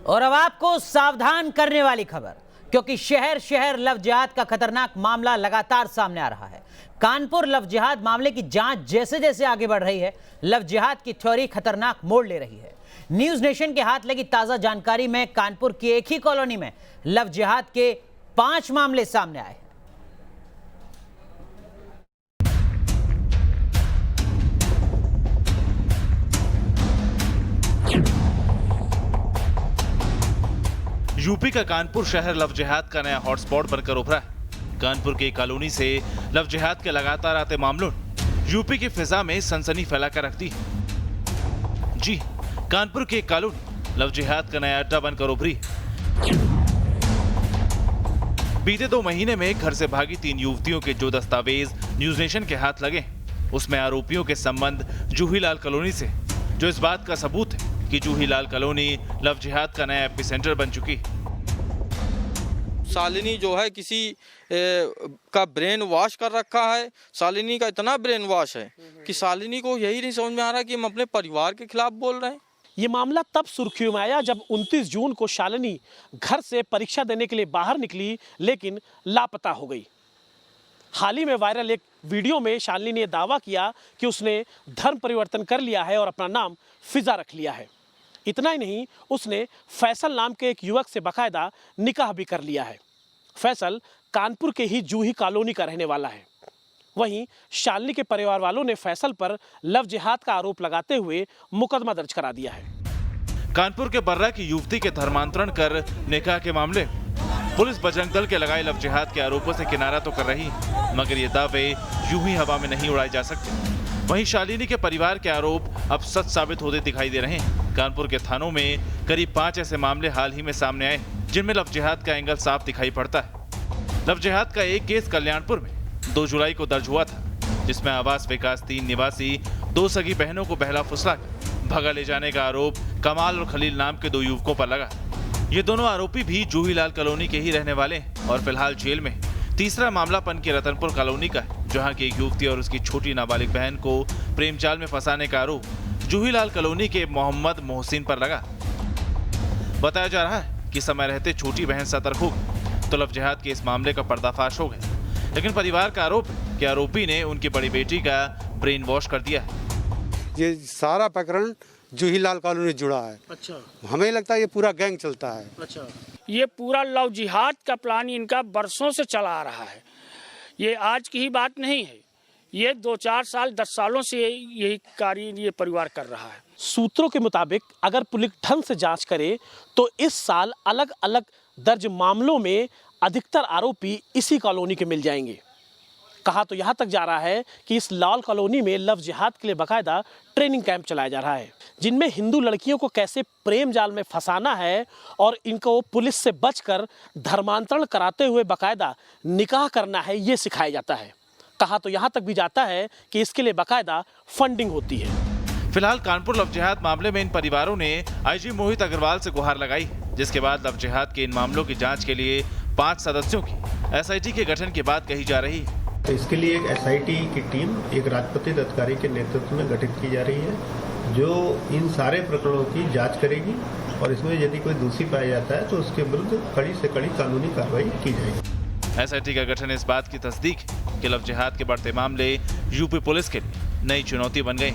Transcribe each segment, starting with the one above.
और अब आपको सावधान करने वाली खबर, क्योंकि शहर शहर लव जिहाद का खतरनाक मामला लगातार सामने आ रहा है। कानपुर लव जिहाद मामले की जांच जैसे जैसे आगे बढ़ रही है, लव जिहाद की थ्योरी खतरनाक मोड़ ले रही है। न्यूज नेशन के हाथ लगी ताजा जानकारी में कानपुर की एक ही कॉलोनी में लव जिहाद के 5 मामले सामने आए हैं। यूपी का कानपुर शहर लव जिहाद का नया हॉटस्पॉट बनकर उभरा है। कानपुर की कॉलोनी से लव जिहाद के लगातार आते मामलों ने यूपी की फिजा में सनसनी फैलाकर रख दी है। जी, कानपुर की एक कॉलोनी लव जिहाद का नया अड्डा बनकर उभरी। बीते 2 महीने में घर से भागी 3 युवतियों के जो दस्तावेज न्यूज नेशन के हाथ लगे, उसमें आरोपियों के संबंध जूहीलाल कॉलोनी से, जो इस बात का सबूत है कि जूहीलाल कॉलोनी लव जिहाद का नया एपिसेंटर बन चुकी। शालिनी जो है किसी का ब्रेन वॉश कर रखा है। शालिनी का इतना ब्रेन वॉश है कि शालिनी को यही नहीं समझ में आ रहा कि हम अपने परिवार के खिलाफ बोल रहे हैं। ये मामला तब सुर्खियों में आया जब 29 जून को शालिनी घर से परीक्षा देने के लिए बाहर निकली, लेकिन लापता हो गई। हाल ही में वायरल एक वीडियो में शालिनी ने दावा किया कि उसने धर्म परिवर्तन कर लिया है और अपना नाम फिजा रख लिया है। इतना ही नहीं, उसने फैसल नाम के एक युवक से बाकायदा निकाह भी कर लिया है। फैसल कानपुर के ही जूही कॉलोनी का रहने वाला है। वहीं शालिनी के परिवार वालों ने फैसल पर लव जिहाद का आरोप लगाते हुए मुकदमा दर्ज करा दिया है। कानपुर के बर्रा की युवती के धर्मांतरण कर निकाह के मामले पुलिस बजरंग दल के लगाए लव जिहाद के आरोपों से किनारा तो कर रही, मगर ये दावे यूं ही हवा में नहीं उड़ाए जा सकते। वहीं शालिनी के परिवार के आरोप अब सच साबित होते दिखाई दे रहे हैं। कानपुर के थानों में करीब 5 ऐसे मामले हाल ही में सामने आए जिनमें लव जिहाद का एंगल साफ दिखाई पड़ता है। लव जिहाद का एक केस कल्याणपुर में 2 जुलाई को दर्ज हुआ था, जिसमें आवास विकास 3 निवासी 2 सगी बहनों को बहला फुसलाकर भगा ले जाने का आरोप कमाल और खलील नाम के 2 युवकों पर लगा। ये दोनों आरोपी भी जूहीलाल कॉलोनी के ही रहने वाले हैं और फिलहाल जेल में। तीसरा मामला पन की रतनपुर कॉलोनी का है, जहां की एक युवती और उसकी छोटी नाबालिग बहन को प्रेम जाल में फंसाने का आरोप जूहीलाल कॉलोनी के मोहम्मद मोहसिन पर लगा। बताया जा रहा है कि समय रहते छोटी बहन सतर्क हो गई तो लव जिहाद के इस मामले का पर्दाफाश हो गया, लेकिन परिवार का आरोप है कि आरोपी ने उनकी बड़ी बेटी का ब्रेन वॉश कर दिया है। ये सारा प्रकरण जूहीलाल कॉलोनी जुड़ा है। अच्छा, हमें लगता है ये पूरा गैंग चलता है। अच्छा, ये पूरा लव जिहाद का प्लान इनका बरसों से चला आ रहा है। ये आज की ही बात नहीं है, ये 2-4 साल 10 सालों से यही कार्य ये परिवार कर रहा है। सूत्रों के मुताबिक अगर पुलिस ढंग से जांच करे तो इस साल अलग अलग दर्ज मामलों में अधिकतर आरोपी इसी कॉलोनी के मिल जाएंगे। कहा तो यहाँ तक जा रहा है कि इस लाल कॉलोनी में लव जिहाद के लिए बाकायदा ट्रेनिंग कैंप चलाया जा रहा है, जिनमें हिंदू लड़कियों को कैसे प्रेम जाल में फंसाना है और इनको पुलिस से बचकर धर्मांतरण कराते हुए बाकायदा निकाह करना है, ये सिखाया जाता है। कहा तो यहाँ तक भी जाता है कि इसके लिए बाकायदा फंडिंग होती है। फिलहाल कानपुर लव जिहाद मामले में इन परिवारों ने आईजी मोहित अग्रवाल से गुहार लगाई, जिसके बाद लव जिहाद के इन मामलों की जांच के लिए 5 सदस्यों की एसआईटी के गठन की बात कही जा रही है। तो इसके लिए एक एसआईटी की टीम एक राजपत्रित अधिकारी के नेतृत्व में गठित की जा रही है, जो इन सारे प्रकरणों की जांच करेगी और इसमें यदि कोई दोषी पाया जाता है तो उसके विरुद्ध कड़ी से कड़ी कानूनी कार्रवाई की जाएगी। एसआईटी का गठन इस बात की तस्दीक है कि लव जिहाद के बढ़ते मामले यूपी पुलिस के लिए नई चुनौती बन गए।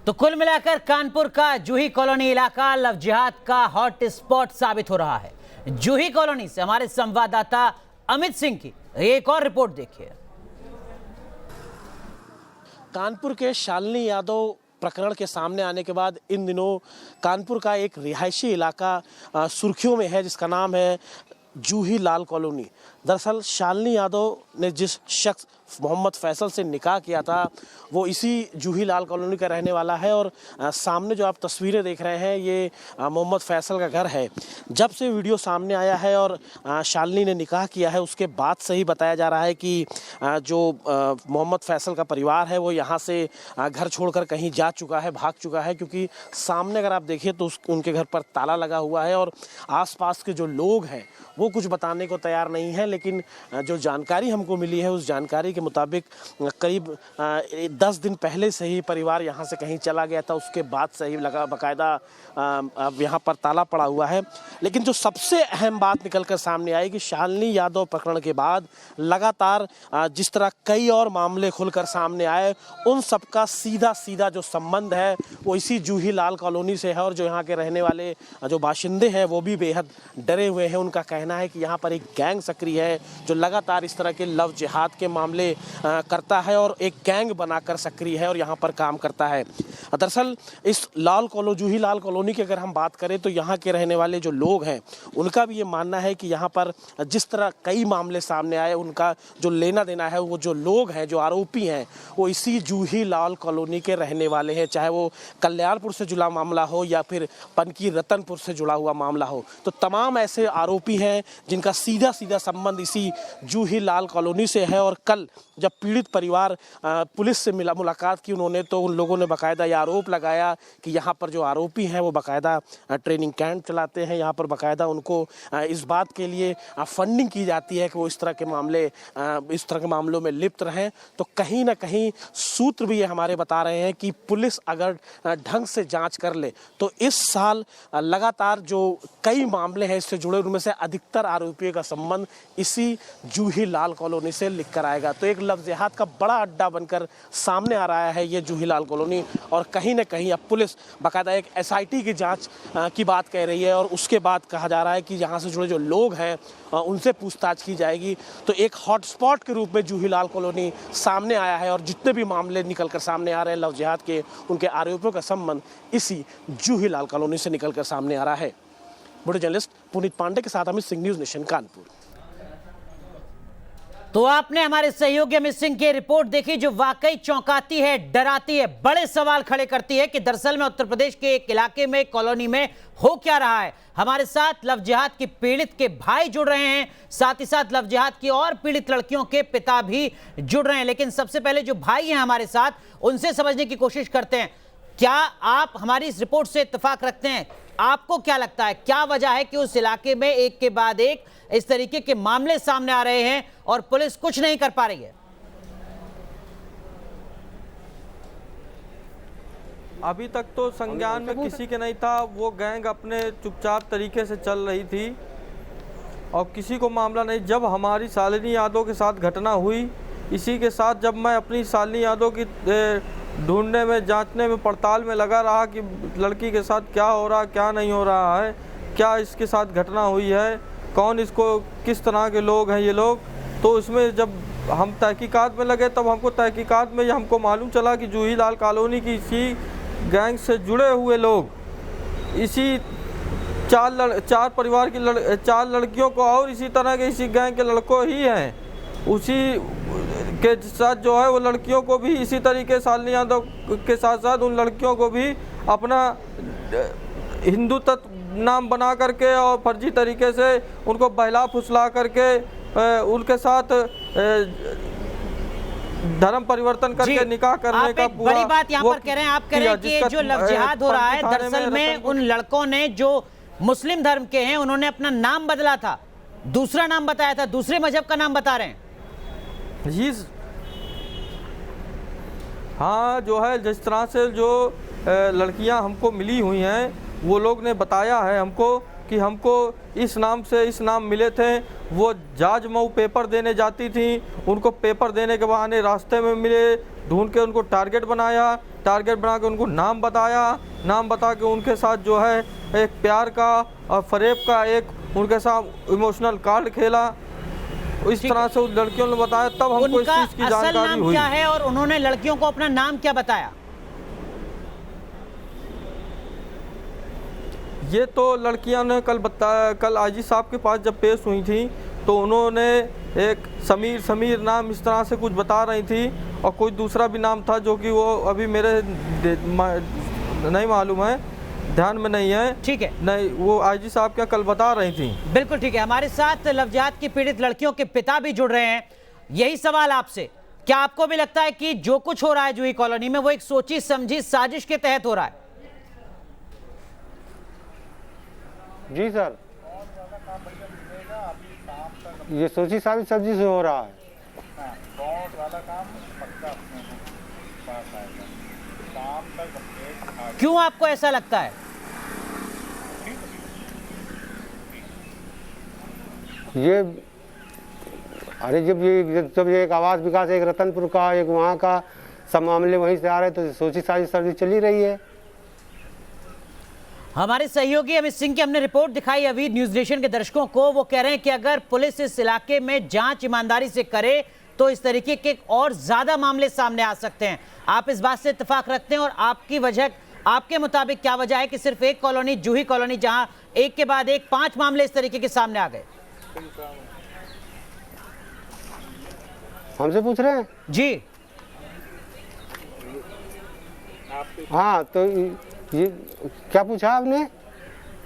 तो कुल मिलाकर कानपुर का जूही कॉलोनी इलाका लव जिहाद का हॉट स्पॉट साबित हो रहा है। जूही कॉलोनी से हमारे संवाददाता अमित सिंह की एक और रिपोर्ट देखिए। कानपुर के शालिनी यादव प्रकरण के सामने आने के बाद इन दिनों कानपुर का एक रिहायशी इलाका सुर्खियों में है, जिसका नाम है जूहीलाल कॉलोनी। दरअसल शालिनी यादव ने जिस शख्स मोहम्मद फैसल से निकाह किया था वो इसी जूहीलाल कॉलोनी का रहने वाला है और सामने जो आप तस्वीरें देख रहे हैं ये मोहम्मद फैसल का घर है। जब से वीडियो सामने आया है और शालिनी ने निकाह किया है उसके बाद से ही बताया जा रहा है कि जो मोहम्मद फैसल का परिवार है वो यहाँ से घर छोड़कर कहीं जा चुका है, भाग चुका है, क्योंकि सामने अगर आप देखिए तो उनके घर पर ताला लगा हुआ है और आसपास के जो लोग हैं वो वो कुछ बताने को तैयार नहीं है, लेकिन जो जानकारी हमको मिली है उस जानकारी के मुताबिक करीब 10 दिन पहले से ही परिवार यहाँ से कहीं चला गया था, उसके बाद से ही लगा बाकायदा अब यहाँ पर ताला पड़ा हुआ है। लेकिन जो सबसे अहम बात निकलकर सामने आई कि शालिनी यादव प्रकरण के बाद लगातार जिस तरह कई और मामले खुलकर सामने आए, उन सबका सीधा सीधा जो संबंध है वो इसी जूही लाल कॉलोनी से है। और जो यहाँ के रहने वाले जो बाशिंदे हैं वो भी बेहद डरे हुए हैं। उनका कहना है कि यहाँ पर एक गैंग सक्रिय है जो लगातार इस तरह के लव जिहाद के मामले करता है और एक गैंग बनाकर सक्रिय है और यहाँ पर काम करता है। दरअसल इस जूही लाल कॉलोनी की अगर हम बात करें तो यहाँ के रहने वाले जो लोग हैं उनका भी ये मानना है कि यहाँ पर जिस तरह कई मामले सामने आए, उनका जो लेना देना है, वो जो लोग हैं, जो आरोपी हैं, वो इसी जूही लाल कॉलोनी के रहने वाले हैं। चाहे वो कल्याणपुर से जुड़ा मामला हो या फिर पनकी रतनपुर से जुड़ा हुआ मामला हो, तो तमाम ऐसे आरोपी हैं जिनका सीधा सीधा संबंध इसी जूही लाल कॉलोनी से है। और कल जब पीड़ित परिवार पुलिस से मुलाकात की उन्होंने, तो उन लोगों ने बाकायदा ये आरोप लगाया कि यहाँ पर जो आरोपी हैं वो बाकायदा ट्रेनिंग कैंप चलाते हैं, यहाँ पर बाकायदा उनको इस बात के लिए फंडिंग की जाती है कि वो इस तरह के मामलों में लिप्त रहें। तो कहीं ना कहीं सूत्र भी ये हमारे बता रहे हैं कि पुलिस अगर ढंग से जांच कर ले तो इस साल लगातार जो कई मामले हैं इससे जुड़े, उनमें से अधिकतर आरोपियों का संबंध इसी जूही लाल कॉलोनी से लिख कर आएगा। तो एक लव जिहाद का बड़ा अड्डा बनकर सामने आ रहा है ये जूही लाल कॉलोनी। और कहीं ना कहीं अब पुलिस बाकायदा एक SIT की जांच की बात कह रही है और उसके बाद कहा जा रहा है कि यहाँ से जुड़े जो लोग हैं उनसे पूछताछ की जाएगी। तो एक हॉटस्पॉट के रूप में जूही लाल कॉलोनी सामने आया है और जितने भी मामले निकलकर सामने आ रहे हैं लव जिहाद के, उनके आरोपियों का संबंध इसी जूही लाल कॉलोनी से निकलकर सामने आ रहा है। बड़े जर्नलिस्ट पुनीत पांडे के साथ अमित सिंह, न्यूज़ नेशन, कानपुर। तो आपने हमारे सहयोगी अमित सिंह की रिपोर्ट देखी जो वाकई चौंकाती है, डराती है, बड़े सवाल खड़े करती है कि दरअसल में उत्तर प्रदेश के एक इलाके में, कॉलोनी में हो क्या रहा है। हमारे साथ लव जिहाद की पीड़ित के भाई जुड़ रहे हैं, साथ ही साथ लव जिहाद की और पीड़ित लड़कियों के पिता भी जुड़ रहे हैं। लेकिन सबसे पहले जो भाई हैं हमारे साथ, उनसे समझने की कोशिश करते हैं। क्या आप हमारी इस रिपोर्ट से इत्तेफाक रखते हैं? आपको क्या लगता है, क्या वजह है कि उस इलाके में एक के बाद एक इस तरीके के मामले सामने आ रहे हैं और पुलिस कुछ नहीं कर पा रही है? अभी तक तो संज्ञान में किसी के नहीं था। वो गैंग अपने चुपचाप तरीके से चल रही थी और किसी को मामला नहीं। जब हमारी शालिनी यादव के साथ घटना हुई, इसी के साथ जब मैं अपनी शालिनी यादव की ढूंढने में, जांचने में, पड़ताल में लगा रहा कि लड़की के साथ क्या हो रहा, क्या नहीं हो रहा है, क्या इसके साथ घटना हुई है, कौन इसको, किस तरह के लोग हैं ये लोग, तो इसमें जब हम तहकीकात में लगे तब हमको तहकीकात में हमको मालूम चला कि जूही लाल कॉलोनी की इसी गैंग से जुड़े हुए लोग इसी चार परिवार की 4 लड़कियों को और इसी तरह के इसी गैंग के लड़कों ही हैं। उसी के साथ जो है वो लड़कियों को भी इसी तरीके शालिनी यादव के साथ साथ उन लड़कियों को भी अपना हिंदू तत्व नाम बना करके और फर्जी तरीके से उनको बहला फुसला करके उनके साथ धर्म परिवर्तन करके निकाह करने का पूरा बड़ी बात यहाँ पर कह रहे हैं। आप कह रहे हैं कि जो लव जिहाद हो रहा है दरअसल में उन लड़कों ने जो मुस्लिम धर्म के हैं उन्होंने अपना नाम बदला था, दूसरा नाम बताया था, दूसरे मजहब का नाम बता रहे हैं जी। हाँ, जो है जिस तरह से जो लड़कियां हमको मिली हुई हैं वो लोग ने बताया है हमको कि हमको इस नाम से इस नाम मिले थे। वो जाज मऊ पेपर देने जाती थी, उनको पेपर देने के बहाने रास्ते में मिले, ढूंढ के उनको टारगेट बनाया, टारगेट बना के उनको नाम बताया, नाम बता के उनके साथ जो है एक प्यार का और फरेब का एक उनके साथ इमोशनल कार्ड खेला। इस तरह से उन लड़कियों ने बताया, तब हमको इस चीज़ की जानकारी हुई। क्या है और उन्होंने लड़कियों को अपना नाम क्या बताया? ये तो लड़कियां ने कल बताया, कल आईजी साहब के पास जब पेश हुई थी तो उन्होंने एक समीर नाम इस तरह से कुछ बता रही थी और कोई दूसरा भी नाम था जो कि वो अभी मेरे नहीं मालूम है, ध्यान में नहीं है। ठीक है, नहीं, वो आईजी साहब क्या कल बता रही थी। बिल्कुल ठीक है। हमारे साथ लव जिहाद की पीड़ित लड़कियों के पिता भी जुड़ रहे हैं। यही सवाल आपसे, क्या आपको भी लगता है कि जो कुछ हो रहा है जूही कॉलोनी में वो एक सोची समझी साजिश के तहत हो रहा है? जी सर, ये सोची साबित सब्जी से हो रहा है। क्यों आपको ऐसा लगता है? ये अरे जब ये एक आवास विकास, एक रतनपुर का, एक वहाँ का, सब मामले वहीं से आ रहे, तो सोची साबित सब्जी चली रही है। हमारे सहयोगी अमित सिंह की हमने रिपोर्ट दिखाई अभी न्यूज नेशन के दर्शकों को। वो कह रहे हैं कि अगर पुलिस इस इलाके में जांच ईमानदारी से करे तो इस तरीके के और ज्यादा मामले सामने आ सकते हैं। आप इस बात से इत्तेफाक रखते हैं? और आपकी वजह, आपके मुताबिक क्या वजह है कि सिर्फ एक कॉलोनी, जूही कॉलोनी, जहां एक के बाद एक 5 मामले इस तरीके के सामने आ गए? हमसे पूछ रहे हैं जी हाँ, तो ये क्या पूछा आपने?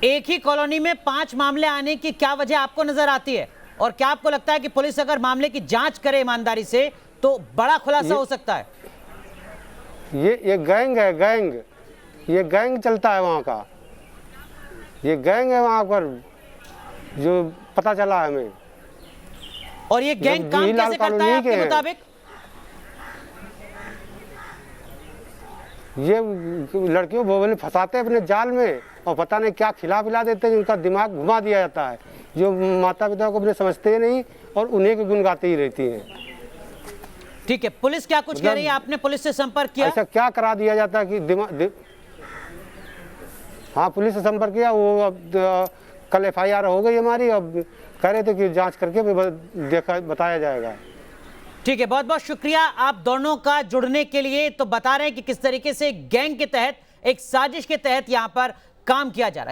एक ही कॉलोनी में 5 मामले आने की क्या वजह आपको नजर आती है? और क्या आपको लगता है कि पुलिस अगर मामले की जांच करे ईमानदारी से तो बड़ा खुलासा हो सकता है? ये गैंग है, गैंग, ये गैंग चलता है वहाँ का, ये गैंग है वहाँ पर, जो पता चला है हमें। और ये गैंग काम कैसे करता है आपके मुताबिक? ये लड़कियों को फंसाते हैं अपने जाल में और पता नहीं क्या खिला पिला देते हैं, उनका दिमाग घुमा दिया जाता है, जो माता पिता को अपने समझते नहीं और उन्हीं के गुण गाती ही रहती हैं। ठीक है, पुलिस क्या कुछ कह रही है? आपने पुलिस से संपर्क किया? ऐसा क्या करा दिया जाता है कि हाँ, पुलिस से संपर्क किया। वो अब कल FIR हो गई हमारी, अब कह रहे थे कि जांच करके देखा बताया जाएगा। ठीक है, बहुत बहुत शुक्रिया आप दोनों का जुड़ने के लिए। तो बता रहे हैं कि किस तरीके से गैंग के तहत, एक साजिश के तहत यहां पर काम किया जा रहा है।